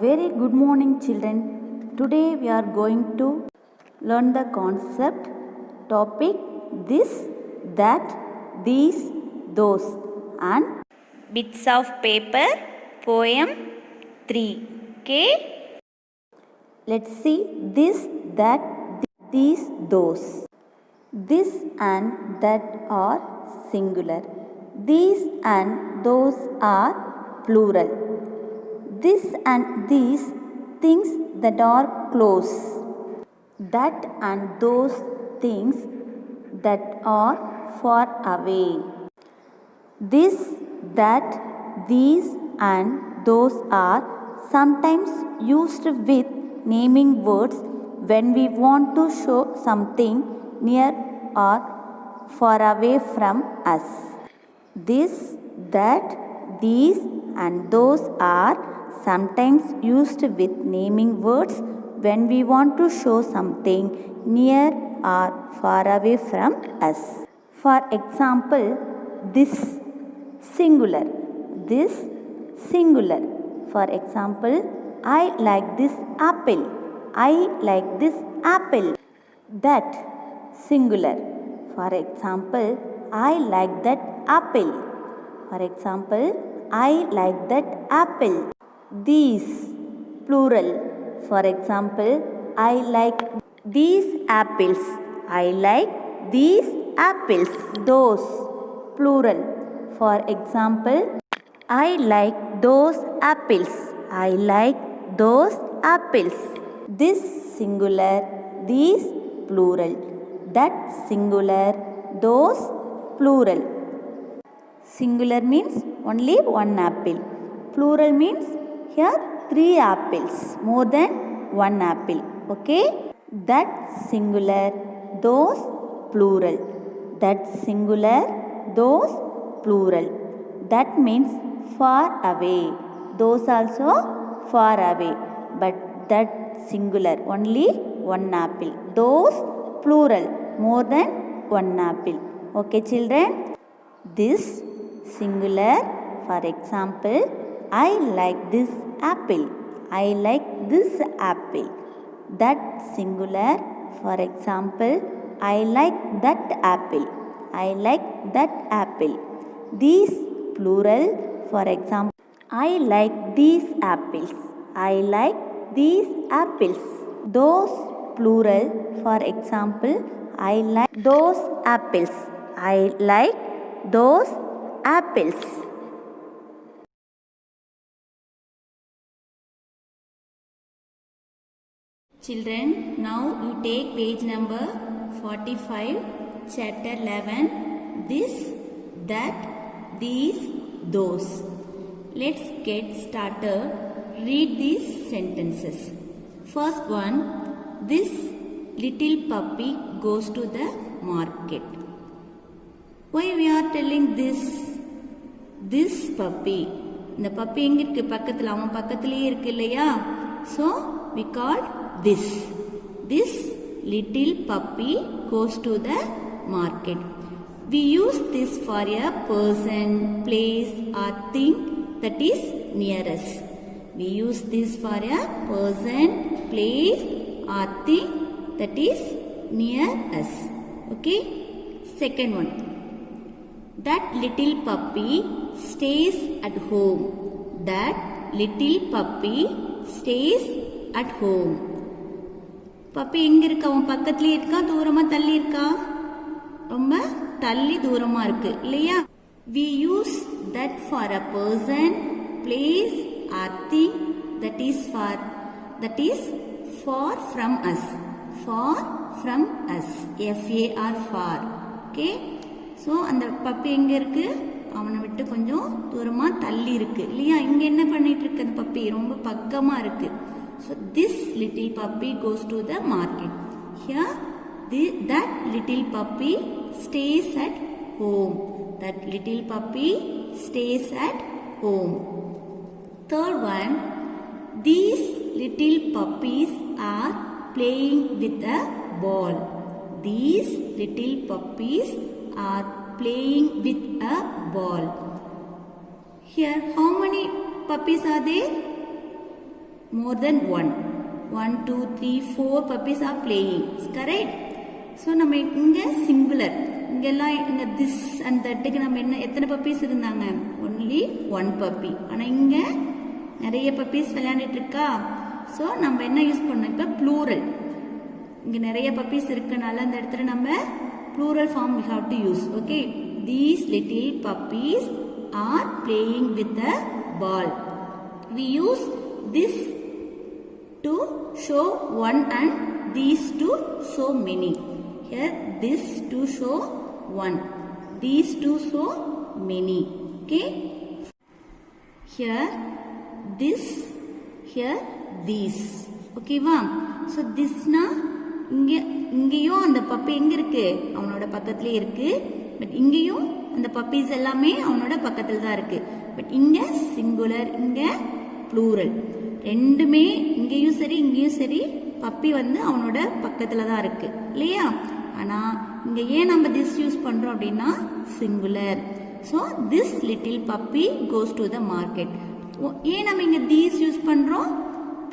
Very good morning, children. Today we are going to learn the concept, topic, this, that, these, those, and bits of paper, poem 3. Okay? Let's see this, that, these, those. This and that are singular. These and those are plural. This and these, things that are close. That and those, things that are far away. This, that, these and those are sometimes used with naming words when we want to show something near or far away from us. This, that, these and those are sometimes used with naming words when we want to show something near or far away from us. For example, this singular. This singular. For example, I like this apple. I like this apple. That singular. For example, I like that apple. For example, I like that apple. These plural. For example, I like these apples. I like these apples. Those plural. For example, I like those apples. I like those apples. This singular, these plural. That singular, those plural. Singular means only one apple. Plural means here 3 apples, more than 1 apple. Okay? That singular, those plural. That singular, those plural. That means far away. Those also far away. But that singular, only 1 apple. Those plural, more than 1 apple. Okay, children? This singular, for example, I like this apple. I like this apple. That singular, for example, I like that apple. I like that apple. These plural, for example, I like these apples. I like these apples. Those plural, for example, I like those apples. I like those apples. Children, now you take page number 45, chapter 11, this, that, these, those. Let's get started. Read these sentences. First one, this little puppy goes to the market. Why we are telling this? This puppy. இந்த puppy எங்க இருக்கு பக்கத்துல அவன் பக்கத்துலயே இருக்கு இல்லையா? So we call this. This little puppy goes to the market. We use this for a person, place or thing that is near us. We use this for a person, place or thing that is near us. Okay? Second one. That little puppy stays at home. That little puppy stays at home. Puppy எங்க இருக்கா? அவன் பக்கத்துலயே இருக்கா? தூரமா தள்ளி இருக்கா? ரொம்ப தள்ளி தூரமா இருக்கு இல்லையா? We use that for a person, place or thing that is far from us. Far from us. F-A-R far. Okay? So அந்த பப்பி எங்க இருக்கு? அவனை விட்டு கொஞ்சம் தூரமா தள்ளி இருக்கு இல்லையா? இங்க என்ன பண்ணிட்டு இருக்கு அந்த பப்பி? ரொம்ப பக்கமா இருக்கு. So this little puppy goes to the market. Here that little puppy stays at home. That little puppy stays at home. Third one, these little puppies are playing with a ball. These little puppies are playing with a ball. Here, how many puppies are there? more than one. 1, 2, 3, 4 puppies are playing. Correct? So நம்ம இங்க singular. இங்கெல்லாம் இங்க this and that நம்ம என்ன எத்தனை puppies இருந்தாங்க? Only one puppy. ஆனா இங்க நிறைய puppies விளையாடிட்டு இருக்கா. So நம்ம என்ன யூஸ் பண்ணோம்? இப்ப plural. இங்க நிறைய puppies இருக்கனால அந்த இடத்துல நம்ம plural form we have to use. Okay? These little puppies are playing with a ball. We use this to show one and these to show many. Here this to show one, these to show many. Okay? Here this, here these. Okay va? So this na இங்கேயும் அந்த puppy எங்க இருக்கு? அவனோட பக்கத்திலே இருக்கு. But இங்கேயும் அந்த puppies எல்லாமே அவனோட பக்கத்துல தான் இருக்கு. பட் இங்க சிங்குலர், இங்க ப்ளூரல். ரெண்டுமே இங்கேயும் சரி இங்கேயும் சரி பப்பி வந்து அவனோட பக்கத்துல தான் இருக்கு இல்லையா? ஆனா இங்க ஏன் நம்ம திஸ் யூஸ் பண்றோம் அப்படின்னா singular. So this little puppy goes to the market. ஏன் நம்ம இங்க தீஸ் யூஸ் பண்றோம்?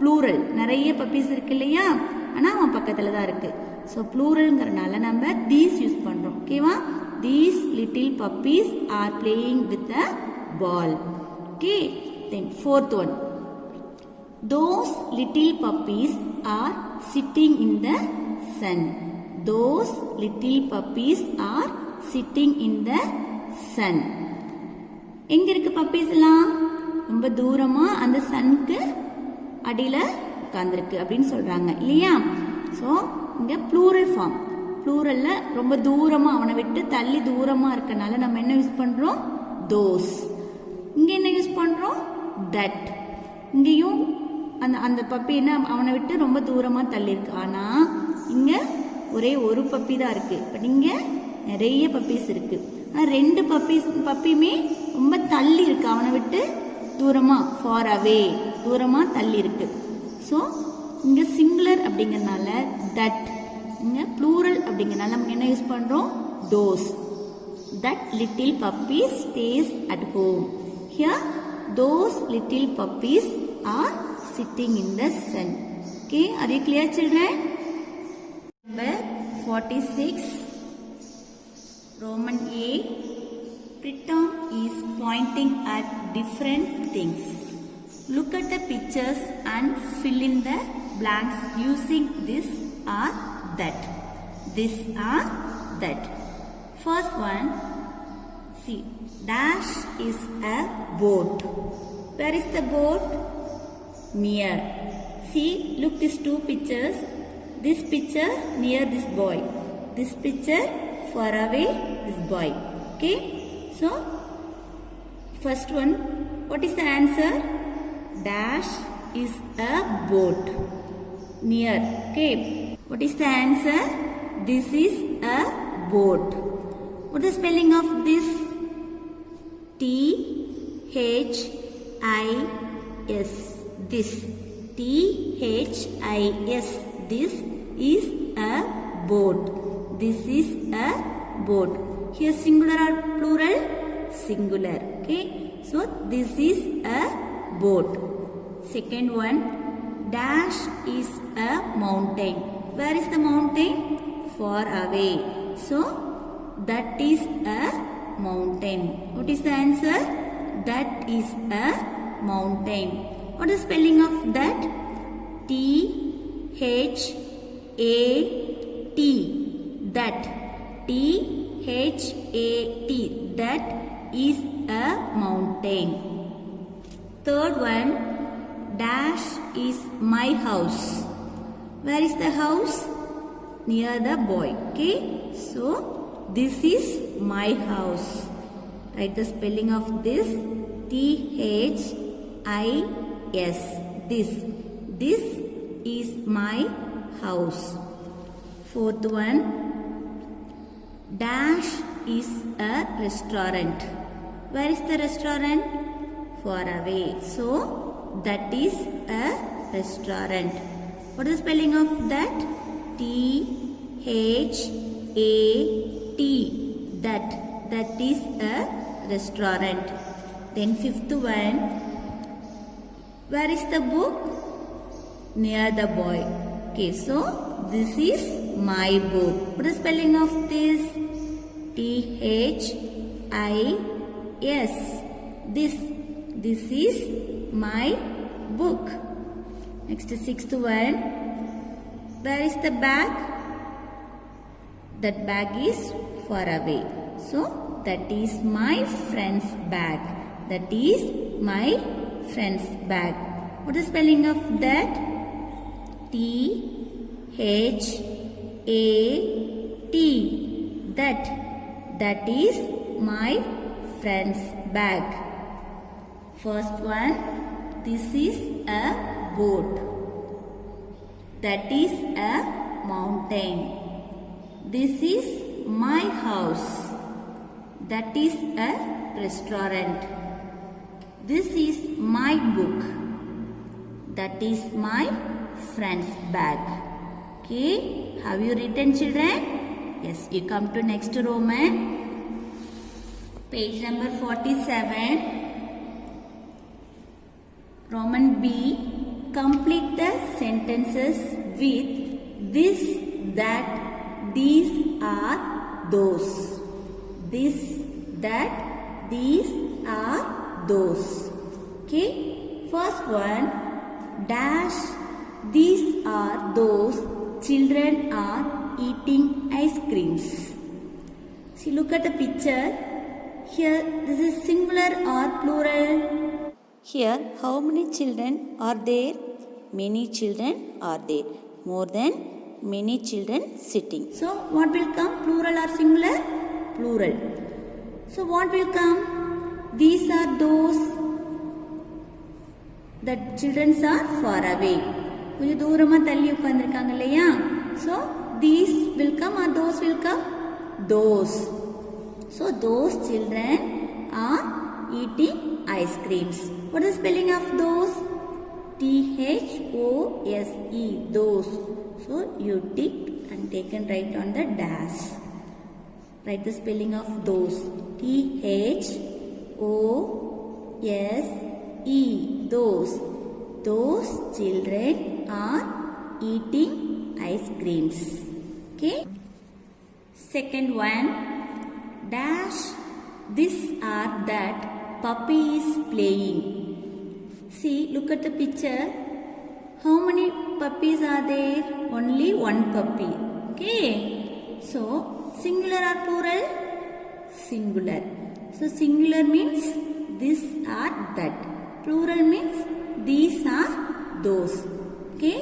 ப்ளூரல், நிறைய பப்பீஸ் இருக்கு இல்லையா? ஆனா அவன் பக்கத்துல தான் இருக்கு. ஸோ ப்ளூரல்ங்கிறனால நம்ம தீஸ் யூஸ் பண்றோம். ஓகேவா? These little puppies are playing with a ball. Okay. Then fourth one. Those little puppies are sitting in the sun. Those little puppies are sitting in the sun. எங்க இருக்கு puppies எல்லாம்? ரொம்ப தூரமா அந்த சன்க்கு அடியில உட்கார்ந்திருக்கு அப்படின்னு சொல்றாங்க இல்லையா? சோ இங்க ப்ளூரல் ஃபார்ம். ப்ளூரல்ல ரொம்ப தூரமா அவனை விட்டு தள்ளி தூரமா இருக்கனால நம்ம என்ன யூஸ் பண்றோம்? தோஸ். இங்க என்ன யூஸ் பண்றோம்? தட். இங்கேயும் அந்த பப்பி என்ன அவனை விட்டு ரொம்ப தூரமா தள்ளி இருக்கு. ஆனா இங்க ஒரே ஒரு பப்பி தான் இருக்கு. பட் இங்க நிறைய பப்பீஸ் இருக்கு. ரெண்டு பப்பியுமே ரொம்ப தள்ளி இருக்கு, அவனை விட்டு தூரமா, ஃபார் அவே, தூரமா தள்ளி இருக்கு. ஸோ இங்க சிங்குலர் அப்படிங்கறதுனால தட், இங்க ப்ளூரல் அப்படிங்கறதுனால நம்ம என்ன யூஸ் பண்றோம்? Those. That little puppy stays at home. Here those little puppies are sitting in the sun. Okay, are you clear children? Number 46, Roman A. Pritam is pointing at different things. Look at the pictures and fill in the blanks using this or that. This or that. First one, see, dash is a boat. Where is the boat? Near. See, look these two pictures. This picture near this boy. This picture far away this boy. Okay? So, first one, what is the answer? Dash is a boat. Near. Okay? What is the answer? This is a boat. What is the spelling of this? T-H-I-S. This. T-H-I-S. This is a boat. This is a boat. Here singular or plural? Singular. Okay. So this is a boat. Second one. Dash is a mountain. Where is the mountain? Far away. So that is a mountain. What is the answer? That is a mountain. What is the spelling of that? T-H-A-T. That. T-H-A-T. That is a mountain. Third one. Dash is my house. Where is the house? Near the boy. Okay. So this is my house. Write the spelling of this. T-H-I-S. This. This is my house. Fourth one. Dash is a restaurant. Where is the restaurant? Far away. So that is a restaurant. What is the spelling of that? T-H-A-T. That. That is a restaurant. Then fifth one. Where is the book? near the boy. Okay, so this is my book. What is the spelling of this? This. This is my book. Next, sixth one. Where is the bag? That bag is far away. So that is my friend's bag. That is my friend's bag. What is the spelling of that? That. That is my friend's bag. First one, this is a boat. That is a mountain. This is my house. That is a restaurant. This is my book. That is my friend's bag. Okay, have you written, children? Yes, you come to next Roman. Page number 47. Roman B. Complete the sentences with this, that, these are those. This, that, these are those. Okay. First one. Dash. These are those. Children are eating ice creams. See, look at the picture. Here, this is singular or plural? Here, how many children are there? Many children are there. More than many children sitting. So, what will come? Plural or singular? Plural. So, what will come? These are those. The children are far away. கொஞ்சம் தூரமா தள்ளி உட்கார்ந்திருக்காங்க இல்லையா? So, these will come or those will come? Those. So, those children are eating ice creams. What is the spelling of those? Those. Those. So, you tick and take and write on the dash. Write the spelling of those. Those. Those. Those children are eating ice creams. Okay. Second one. Dash. This or that puppy is playing. See, look at the picture. How many puppies are there? Only one puppy. Okay. So, singular or plural? Singular. So, singular means this or that. Plural means these are those. Okay.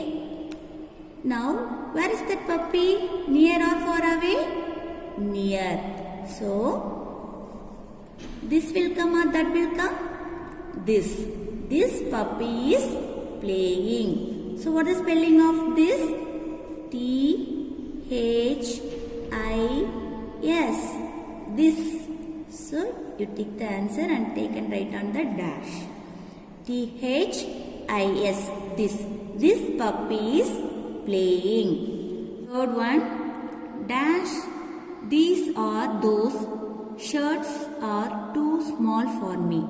Now, where is that puppy? Near or far away? Near. So, this will come or that will come? This. This puppy is playing. So, what is spelling of this? This. This. So, you tick the answer and take and write on the dash. This. This puppy is playing. Third one. Dash. These are those. Shirts are too small for me.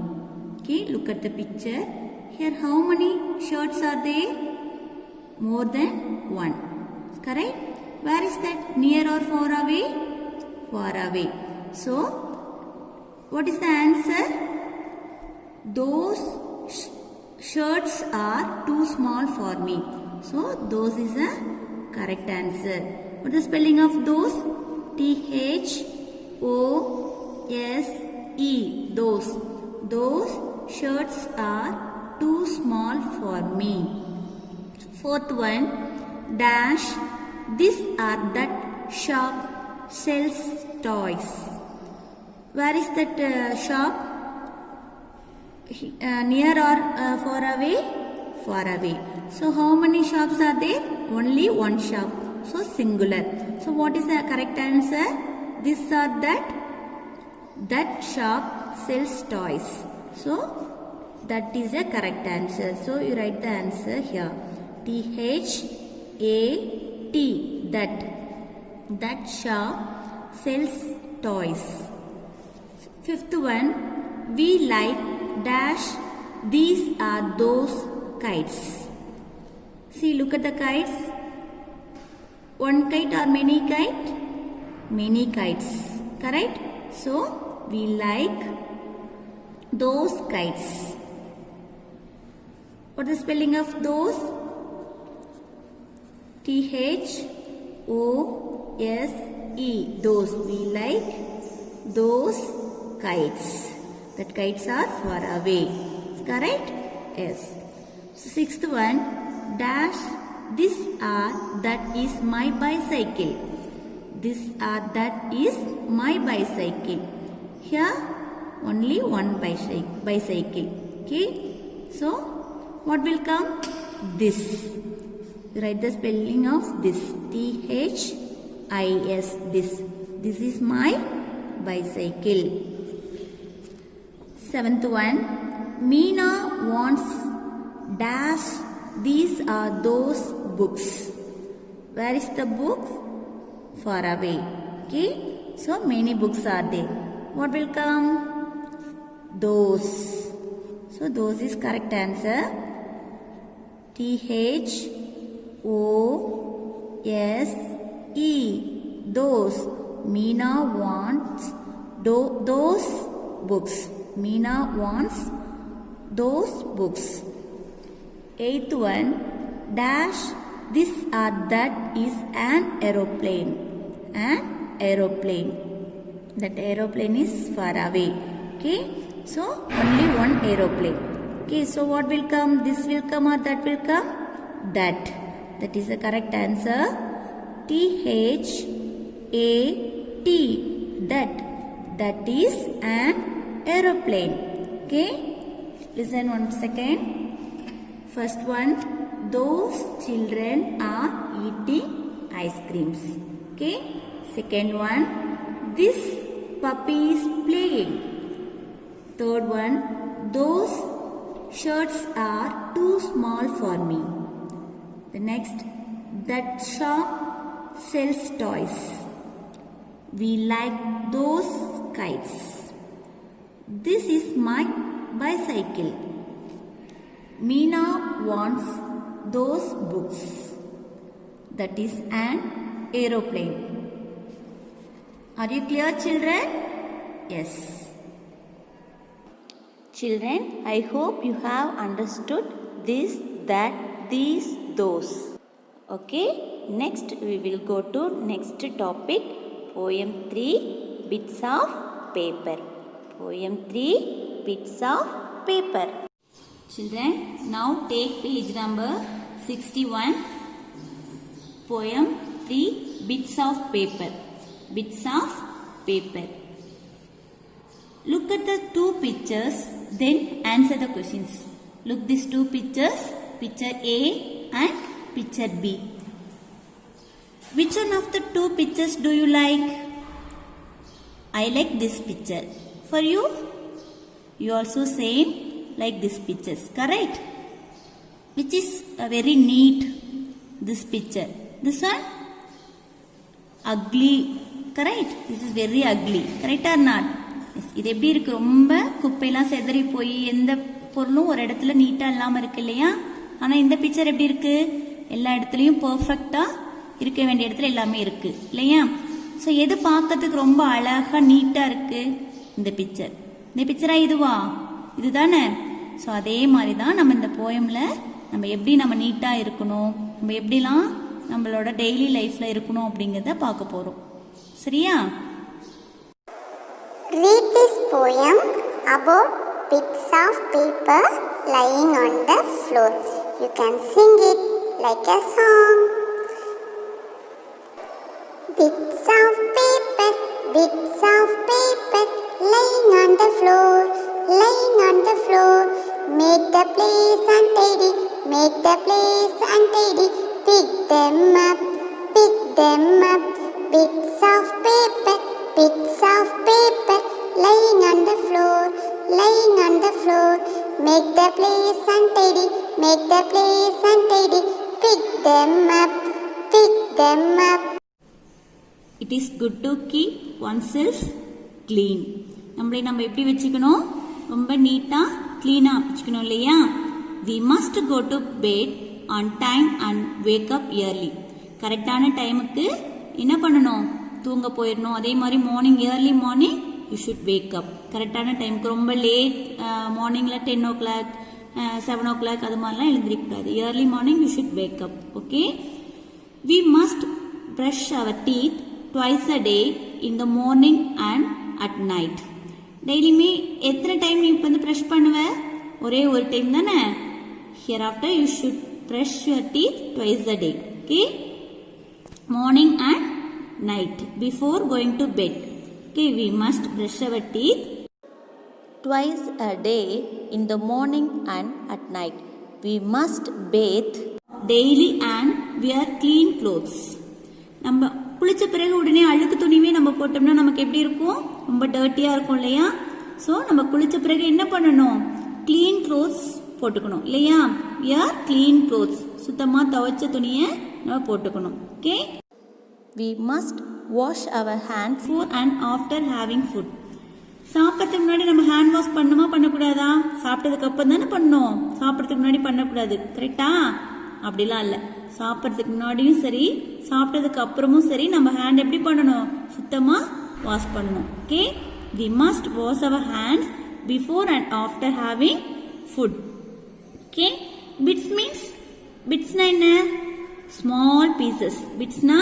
Okay, look at the picture. Here, how many shirts are there? More than one. Correct? Where is that? Near or far away? Far away. So, what is the answer? Those shirts are too small for me. So, those is a correct answer. What is the spelling of those? Those. Those. Those shirts are too small for me. Fourth one. Dash. This or that shop sells toys. Where is that shop? Near or far away? Far away. So, how many shops are there? Only one shop. So, singular. So, what is the correct answer? This or that? That shop sells toys. So, that is a correct answer. So, you write the answer here. That. That shop sells toys. Fifth one. We like dash. These are those kites. See, look at the kites. One kite or many kite? Many kites. Correct? So, we like those kites. What is the spelling of those? T-H-O-S-E. Those. We like those kites. That kites are far away. Correct? Yes. So, sixth one. Dash. This or that is my bicycle. This or that is my bicycle. Here only one bicycle. Okay. So what will come? This. Write the spelling of this. T-H-I-S. This. This is my bicycle. Seventh one. Meena wants dash. These are those books. Where is the book? Far away. Okay. So many books are there. What will come? Those. So those is correct answer. T-H-O-S-E. Those. Meena wants those books. Meena wants those books. Eighth one. Dash. This or that is an aeroplane. An aeroplane. That aeroplane is far away. Okay. So only one aeroplane. Okay. So what will come? This will come or that will come? That. That is the correct answer. T-H-A-T. That. That is an aeroplane. Okay. Listen 1 second. First one. Those children are eating ice creams. Okay. Second one. This puppy is playing. Third one. Those shirts are too small for me. The next. That shop sells toys. We like those kites. This is my bicycle. Meena wants those books. That is an aeroplane. Are you clear, children? Yes. Children, I hope you have understood this, that, these, those. Okay. Next we will go to next topic. Poem 3, Bits of Paper. Poem 3, Bits of Paper. Children, now take page number 61. Poem 3, Bits of Paper. Bits of paper. Look at the two pictures, then answer the questions. Look these two pictures, picture A and picture B. Which one of the two pictures do you like? I like this picture. For you? You also same like this pictures, correct? Which is very neat, this picture. This one? Ugly, correct? This is very ugly, correct or not? Yes. இது எப்படி இருக்கு? ரொம்ப குப்பையெல்லாம் செதறி போய் எந்த பொருளும் ஒரு இடத்துல நீட்டா இல்லாம இருக்கு இல்லையா? ஆனா இந்த பிக்சர் எப்படி இருக்கு? எல்லா இடத்துலயும் பெர்ஃபெக்ட்டா இருக்க வேண்டிய இடத்துல எல்லாமே இருக்கு இல்லையா? சோ எது பார்க்கிறதுக்கு ரொம்ப அழகா நீட்டா இருக்கு? இந்த பிக்சர். இந்த பிக்சரா இதுவா? இதுதானே? சோ அதே மாதிரி தான் நம்ம இந்த போயம்ல நம்ம எப்படி நம்ம நீட்டா இருக்கணும், நம்ம எப்படிலாம் நம்மளோட டெய்லி லைஃப்ல இருக்கணும் அப்படிங்கறத பார்க்க போறோம். சரியா? Read this poem about bits of paper lying on the floor. You can sing it like a song. Bits of paper lying on the floor, lying on the floor. Make the place untidy, make the place untidy. Pick them up, bits of paper lying on the floor, lying on the floor. Make the place untidy, make the place untidy. Pick them up. It is good to keep oneself clean. நம்மளை நம்ம எப்படி வச்சுக்கணும்? ரொம்ப நீட்டா clean-ஆ வச்சுக்கணும் இல்லையா? We must go to bed on time and wake up early. கரெக்டான டைமுக்கு என்ன பண்ணணும், தூங்க போயிடணும். அதே மாதிரி morning early morning you should wake அப். கரெக்டான டைமுக்கு ரொம்ப லேட் மார்னிங்கில் 10 o'clock 7 o'clock அது மாதிரிலாம் எழுந்திரிக்கூடாது. Early morning you should wake up. Okay. We must brush our teeth twice a day in the morning and at night. டெய்லியுமே எத்தனை டைம் நீ இப்போ வந்து ப்ரஷ் பண்ணுவ? ஒரே ஒரு டைம் தானே. Here after you should brush your teeth twice a day. Okay. Morning and night before going to bed. Okay, we must brush our teeth twice a day in the morning and at night. We must bathe daily and wear clean clothes. நம்ம குளிச்ச பிறகு உடனே அழுக்கு துணிவே நம்ம போட்டோம்னா நமக்கு எப்படி இருக்கும்? ரொம்ப டர்ட்டியா இருக்கும் இல்லையா? ஸோ நம்ம குளிச்ச பிறகு என்ன பண்ணணும்? கிளீன் க்ளோத்ஸ் போட்டுக்கணும் இல்லையா? wear clean clothes. சுத்தமா துவைச்ச துணியை நம்ம போட்டுக்கணும். Okay. we must wash our hands before and after having food. சாப்பிட்றதுக்கு முன்னாடி நம்ம ஹேண்ட் வாஷ் பண்ணுமா பண்ணக்கூடாதா? சாப்பிட்டதுக்கு அப்புறம் தானே பண்ணணும், சாப்பிட்றதுக்கு முன்னாடி பண்ணக்கூடாது. கரெக்டா? அப்படிலாம் இல்லை. சாப்பிட்றதுக்கு முன்னாடியும் சரி சாப்பிட்டதுக்கு அப்புறமும் சரி நம்ம ஹேண்ட் எப்படி பண்ணணும்? சுத்தமாக வாஷ் பண்ணணும். Okay. We must wash our hands before and after having food. Okay. Bits means, பிட்ஸ்னா என்ன? Small pieces. பிட்ஸ்னா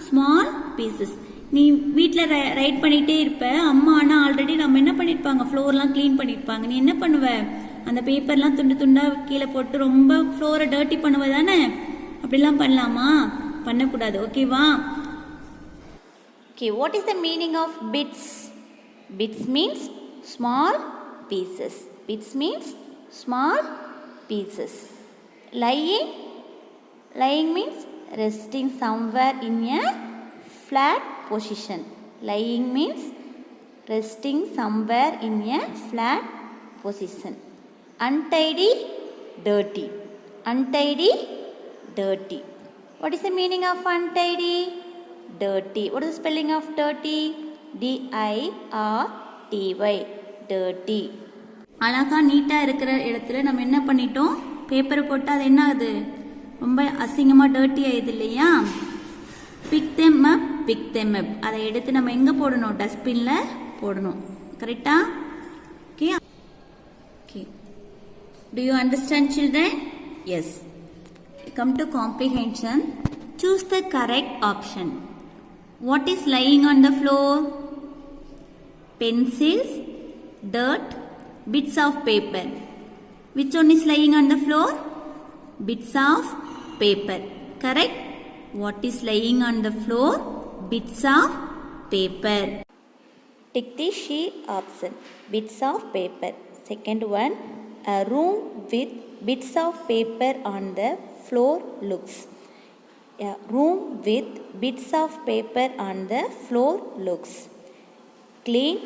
ஸ்மால் பீசஸ். நீ வீட்டில் ரைட் பண்ணிகிட்டே இருப்ப. அம்மா ஆனால் ஆல்ரெடி நம்ம என்ன பண்ணியிருப்பாங்க, ஃப்ளோர்லாம் க்ளீன் பண்ணியிருப்பாங்க. நீ என்ன பண்ணுவ? அந்த பேப்பர்லாம் துண்டு துண்டாக கீழே போட்டு ரொம்ப ஃப்ளோரை டர்ட்டி பண்ணுவ தானே? அப்படிலாம் பண்ணலாமா? பண்ணக்கூடாது. ஓகேவா? Okay, what is the meaning of bits? Bits means small pieces. Bits means small pieces. Lying means resting somewhere in a flat position. Lying means resting somewhere in a flat position. Untidy, dirty. Untidy, dirty. What is the meaning of untidy? Dirty. What is the spelling of dirty? D-I-R-T-Y. Dirty. அழகா நீட்டாக இருக்கிற இடத்துல நம்ம என்ன பண்ணிட்டோம்? பேப்பரை போட்டு அது என்ன ஆகுது? ரொம்ப அசிங்கமாக டர்ட்டி ஆயிடுது இல்லையா? Pick them up, pick them up. அதை எடுத்து நம்ம எங்கே போடணும்? டஸ்ட்பினில் போடணும். கரெக்டா? Okay. Okay. Do you understand, children? Yes. Come to comprehension. Choose the correct option. What is lying on the floor? Pencils, dirt, bits of paper. Which one is lying on the floor? Bits of paper. Correct? What is lying on the floor? Bits of paper. Tick the C option. Bits of paper. Second one, a room with bits of paper on the floor looks. A room with bits of paper on the floor looks. Clean,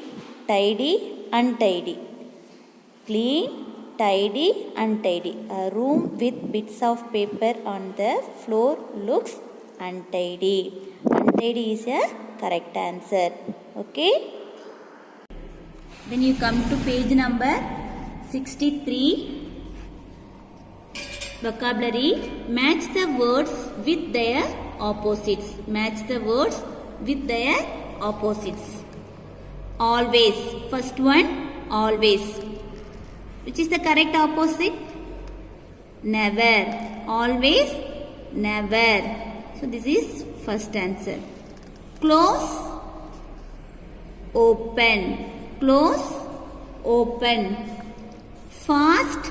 tidy, untidy. Clean, tidy, untidy. A room with bits of paper on the floor looks untidy. Untidy is a correct answer. Okay. Then you come to page number 63. Vocabulary. Match the words with their opposites. Match the words with their opposites. Always. First one, always. Which is the correct opposite? Never. Always, never. So this is first answer. Close, open. Close, open. Fast,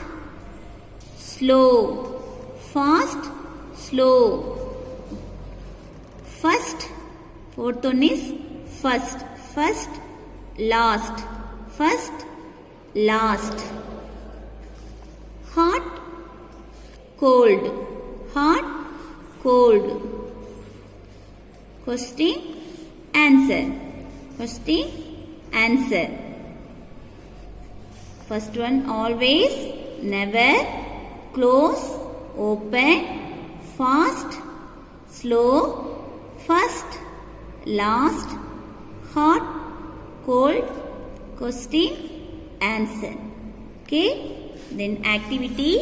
slow. Fast, slow. First, fourth one is first. First, last. First, last. Hot, cold. Hot, cold. Question, answer. Question, answer. First one, always, never, close, open, fast, slow, first, last, hot, cold, question, answer. Okay. Then activity,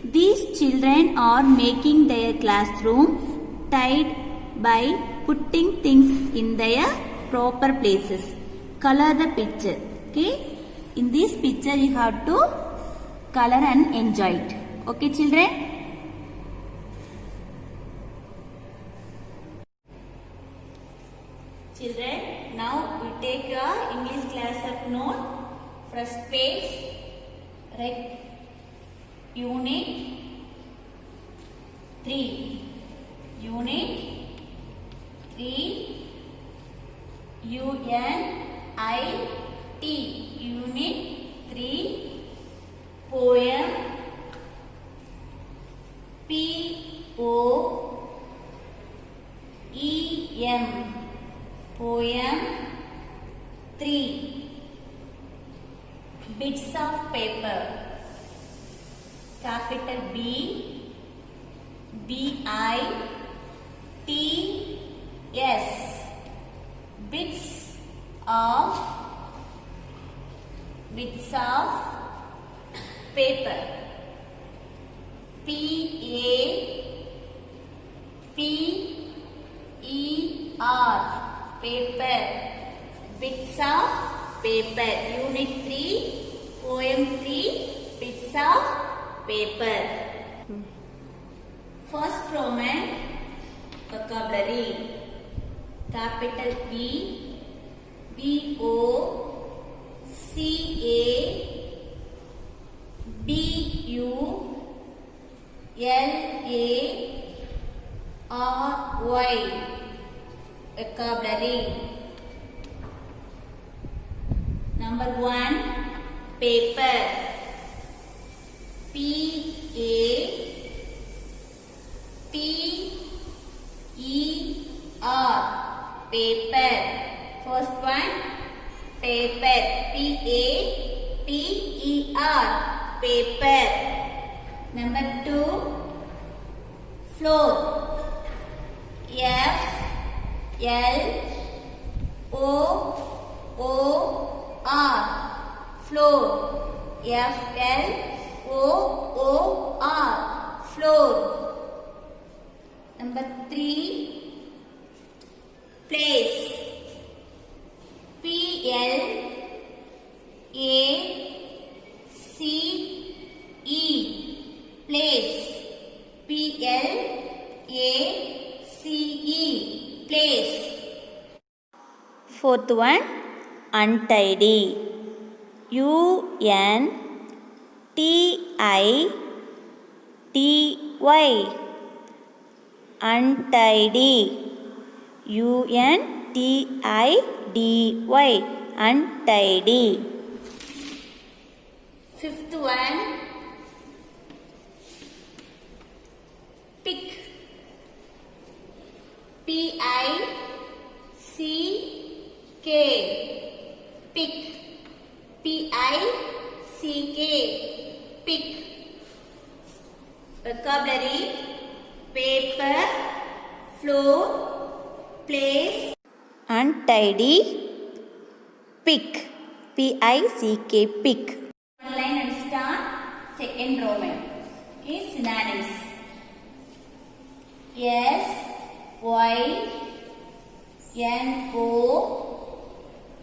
These children are making their classroom tidy by putting things in their proper places. Color the picture. Okay. In this picture you have to color and enjoy it. Okay, children. Children, now we take your English class of note. First page, Unit 3. Unit 3. UNIT. Unit 3. Poem. POEM. Poem 3. Bits of paper. Capital B, BITS. Bits of paper. PAPER. Paper. Bits of paper. Unit 3, Poem 3, Bits of paper. First Roman vocabulary. Capital B, BOCABULARY. Vocabulary. Number 1, paper. PAPER. Paper. First one, paper. PAPER. Paper. Number 2, floor. FLOOR. Floor. FLOOR. Floor. Number 3, place. PLACE. Place. PLACE. Place. Fourth one, untidy. UNTIDY. Untidy. UNTIDY. Untidy. Fifth one, pick. PICK. Pick. PICK. Pick. Vocabulary. Paper, floor, place. Untidy. Pick. PICK. Pick. One line and start. Second Roman. Okay, synonyms. S, Y, N, O,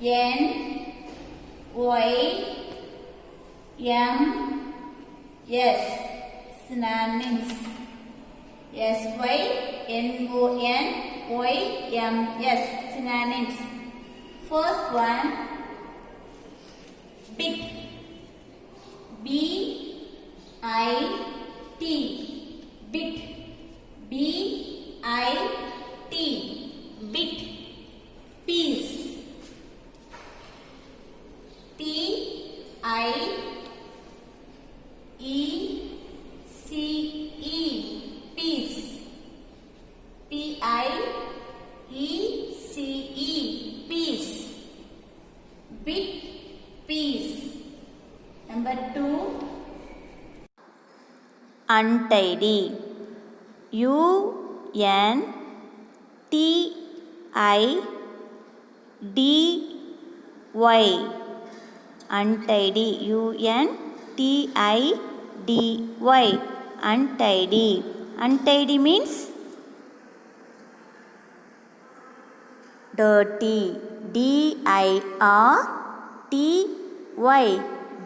N, Y, M, S. Synonyms. S, Y, N, O, N, Y, M, S. Synonyms. First one, bit. B-I-T. Bit. B-I-T. Bit. Piece. P-I-E-C-E. Piece. P-I-E-C-E. Piece. Bit. Piece. Number 2, untidy. UNTIDY. Untidy. UNTIDY. untidy. Untidy means dirty. D-I-R-T-Y.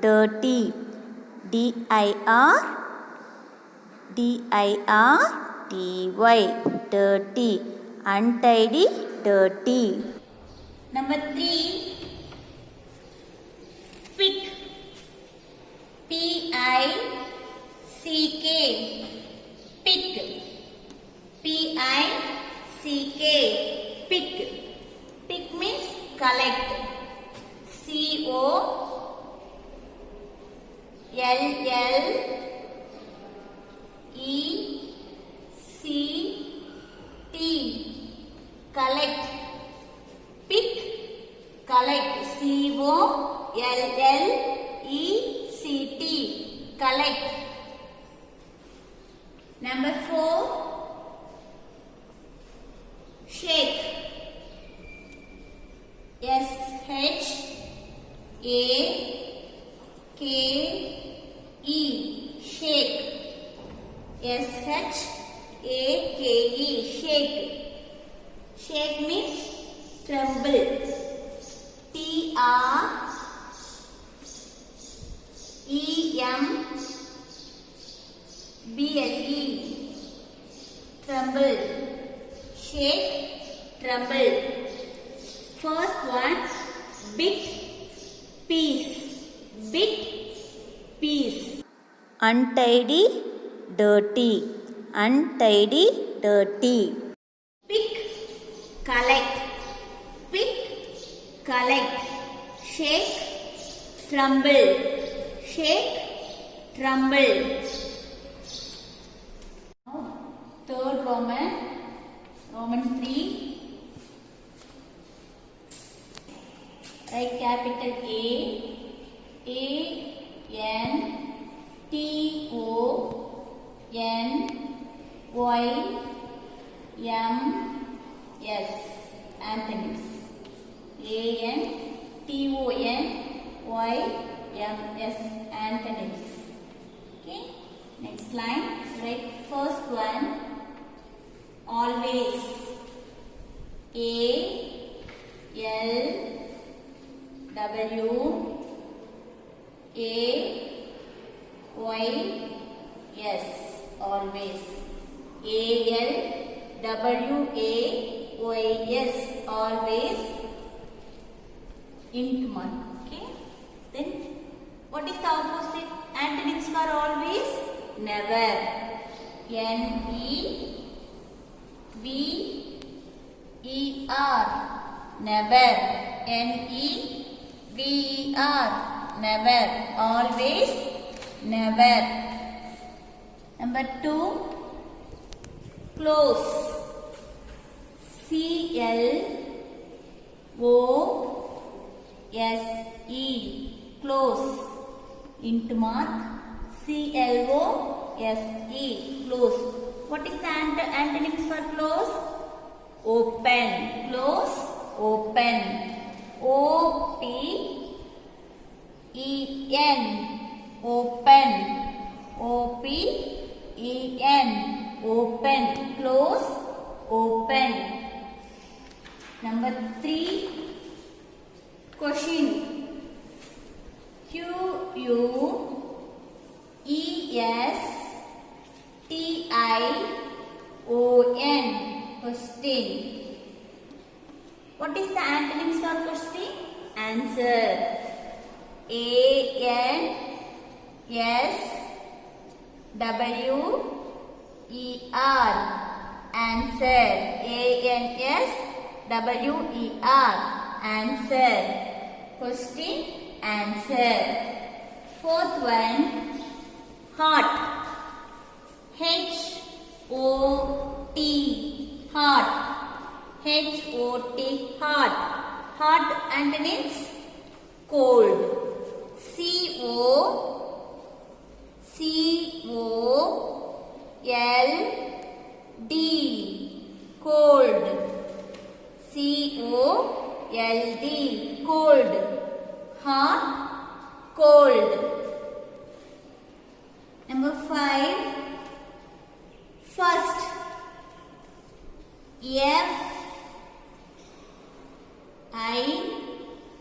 Dirty. D-I-R-T-Y. Dirty. Untidy, dirty. Number 3, pick. P-I-C-K. Pick. P-I-C-K. Pick. Pick means collect. C-O-L-L-E-C-T. Collect. Pick. Collect. C-O-L-L-E-C-T. Collect. Number 4, shake. S-H-A-K-E. Shake. S-H-A-K-E. Shake. Shake means tremble. T-R-E-M-B-L-E. Tremble. Shake, tremble. First one, bit, piece. Bit, piece. Untidy, dirty. Untidy, dirty. Pick, collect. Pick, collect. Shake, tremble. Shake, tremble. Now, third Roman 3. Write capital A, N, T, O, N, Y, M, S. Antonyms. A, N, T, O, N, Y, M, S. Antonyms. Okay. Next line. Write first one. Always. A, L, W, A, Y, S. Always. A, L, W, A, Y, S. Always. Int mark. Okay. Then what is the opposite antonyms for always? Never. N-E-V-E-R. Never. N-E-V-E-R. Never. Always. Never. Number 2. Close. C-L-O-S-E. Close. Int mark. C-L-O-S-E. Close. What is the antonyms for close? Open. Close. Open. O-P-E-N. Open. O-P-E-N. Open. Close. Open. Number 3. Question. Q-U-E-S-T-I-O-N. Question. What is the antonyms for question? Answer. A-N-S-W-E-R. Answer. A-N-S-W-E-R. Answer. Question. Answer. Fourth one. Hot. H-O-T. Hot. H-O-T. Hot. Hot antonyms. Cold. C-O-C-O-L-D. Cold. C-O-L-D. Cold. Hot. Cold. Number 5. First, F I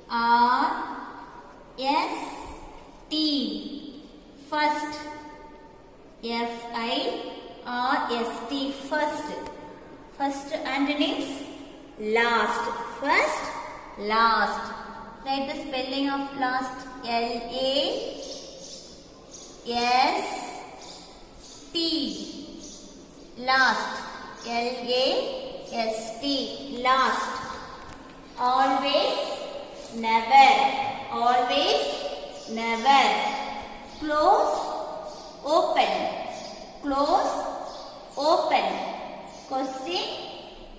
R S T. First. F I R S T. First. First antonyms last. First, last. Write the spelling of last. L-A-S-T. Last. L-A-S-T. Last. Always, never. Always, never. Close, open. Close, open. Question,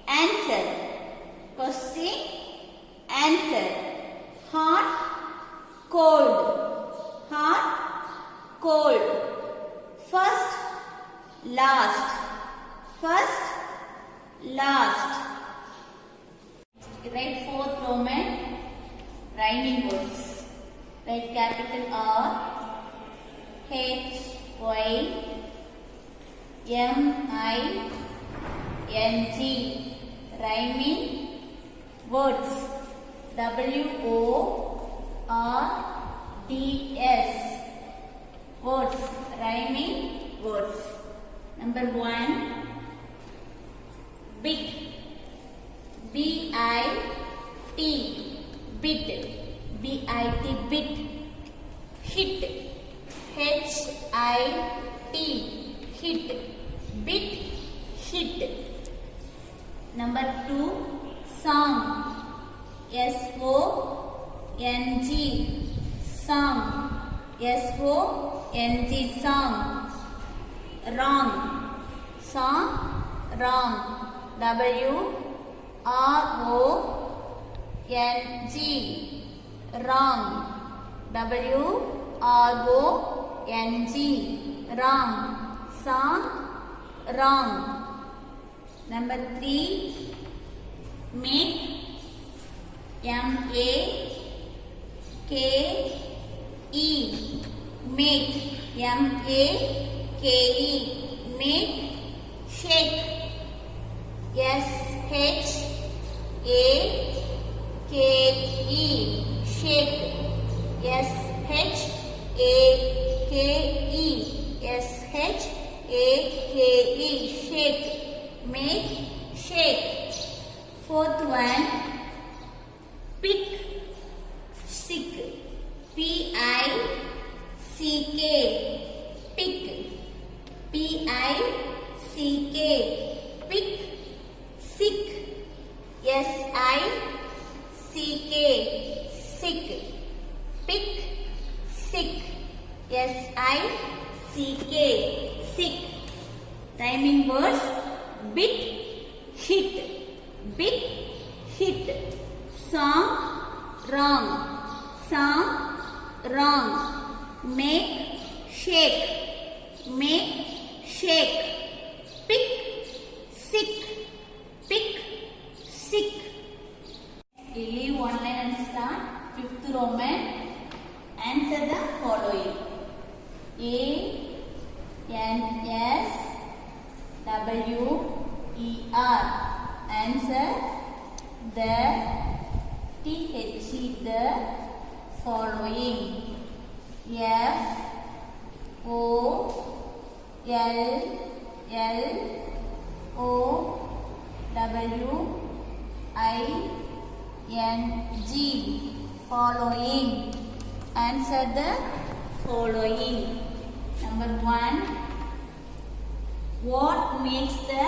answer. Question, answer. Hot, cold. Hot, cold. First, last. First, last. Write fourth Roman rhyming words. Write capital R, H, Y, M, I, N, G. Rhyming words. W, O, R, D, S. Words. Rhyming words. Number 1. Bit. B-I-T. Bit. B-I-T. Bit. Hit. H-I-T. Hit. Bit. Hit. Number 2. Song. S-O-N-G. Song. S-O-N-G. Song. Wrong. Song. Wrong. W-R-O-N-G. Wrong. W-R-O-N-G. Wrong. Song. Wrong. Number 3. Make. M-A-K-E. Make. M-A-K-E. Make. Shake. S-H-A-K-E. Shake. S-H-A-K-E. S-H-A-K-E. Shake. Make. Shake. Fourth one. Pick. Sick. P-I-C-K. Pick. P-I-C-K. Pick. Sick. S-I-C-K. Sick. Pick. Sick. S-I-C-K. Sick. Rhyming words. Bit. Hit. Bit. Hit. Song. Wrong. Song. Wrong. Make. Shake. Make. Shake. Pick. Sick. Pick. Sick. We leave one line and start. Fifth Roman. Answer the following. A N S W E R. Answer the THE the following. F O L L O W I N G. Following. Answer the following. Number 1. What makes the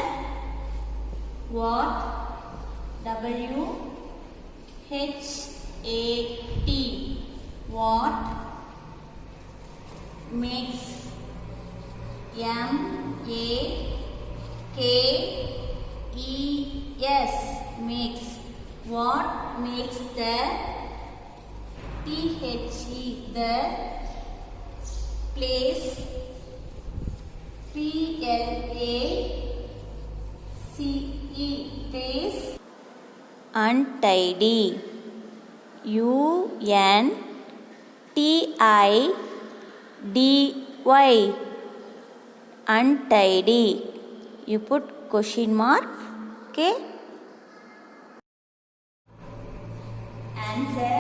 what? W H A T. What makes M A K E S. Makes. What makes the THE the place. PLACE place. Untidy. UNTIDY. Untidy. you put question mark. Okay. Answer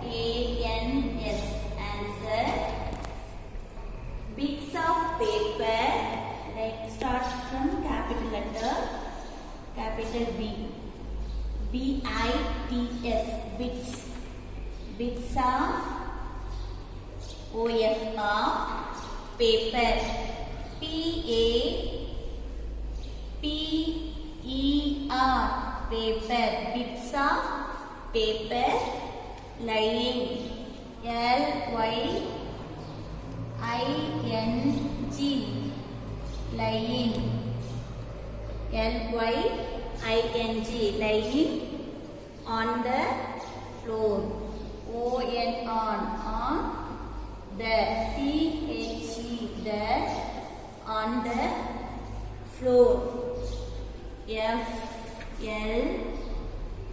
ANS. Answer. Bits of paper. Let's start from capital letter. Capital B. BITS. Bits. Bits of OF of paper. PAPER. Paper. Bits of paper lying. LYING. Lying. LYING. Lying on the floor. On the. The on the floor.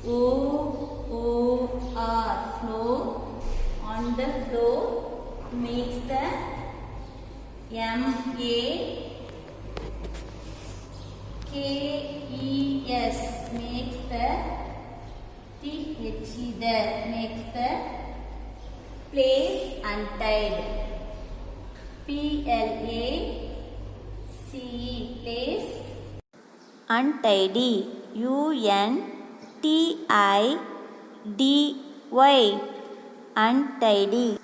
FLOOR. Floor. On the floor makes the MAKES. Makes the THE. There makes the place untied. PLACE. Place Untidy. UNTIDY. Untidy.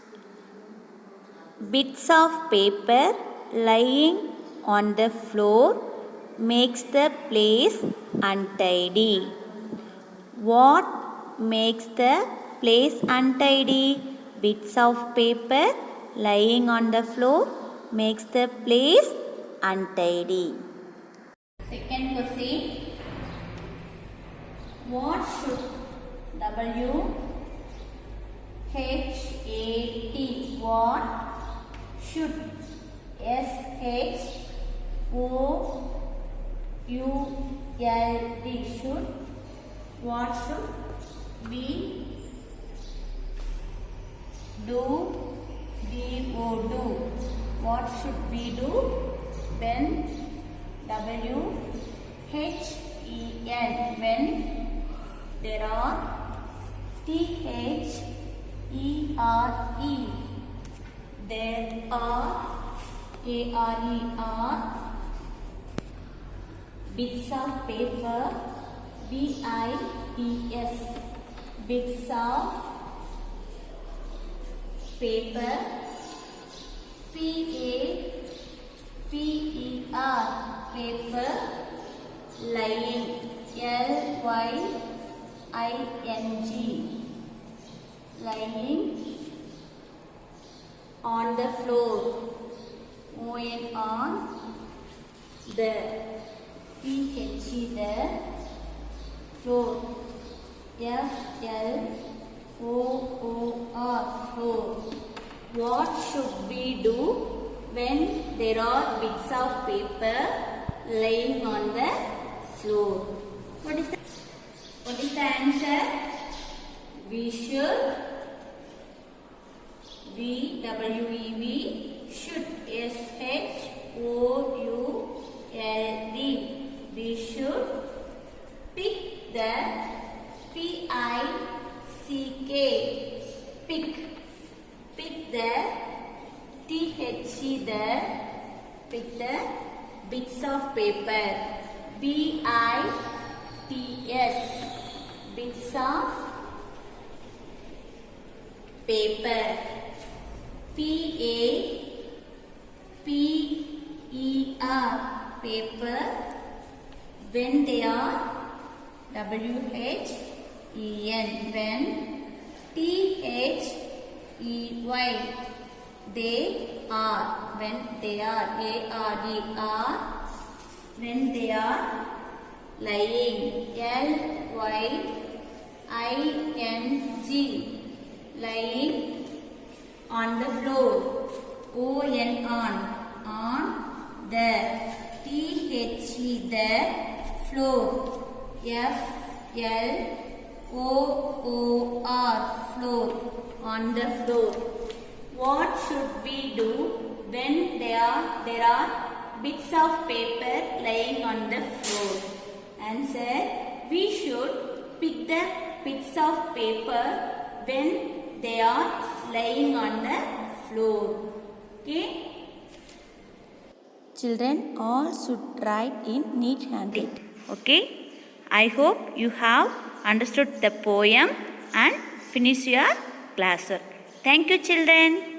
Bits of paper lying on the floor makes the place untidy. What makes the place untidy? Bits of paper lying on the floor makes the place untidy. Second question. What should WHAT? What should SHOULD? Should. What should we do? Do. What should we do when WHEN? When there are THERE. There are ARE. Bits of paper. BITS. Bits of paper. PAPER. Paper lying. LYING. Lying on the floor. On the. THE. The floor. FLOOR. Floor. What should we do when there are bits of paper lying on the floor? What is the answer? We should. Should. SHOULD. We should pick the PICK. Pick the THE. Pick the bits of paper. BITS. Bits of paper. PAPER. Paper when they are WHEN. When THEY. They are. When they are ARE. When they are lying. LYING. Lying on the floor. On the. THE. The floor. FLOOR. Floor. On the floor. What should we do when there are bits of paper lying on the floor. Answer, we should pick the bits of paper when they are lying on the floor. Okay? Children all should write in neat handwriting. Okay? I hope you have understood the poem and finish your classwork. Thank you, children.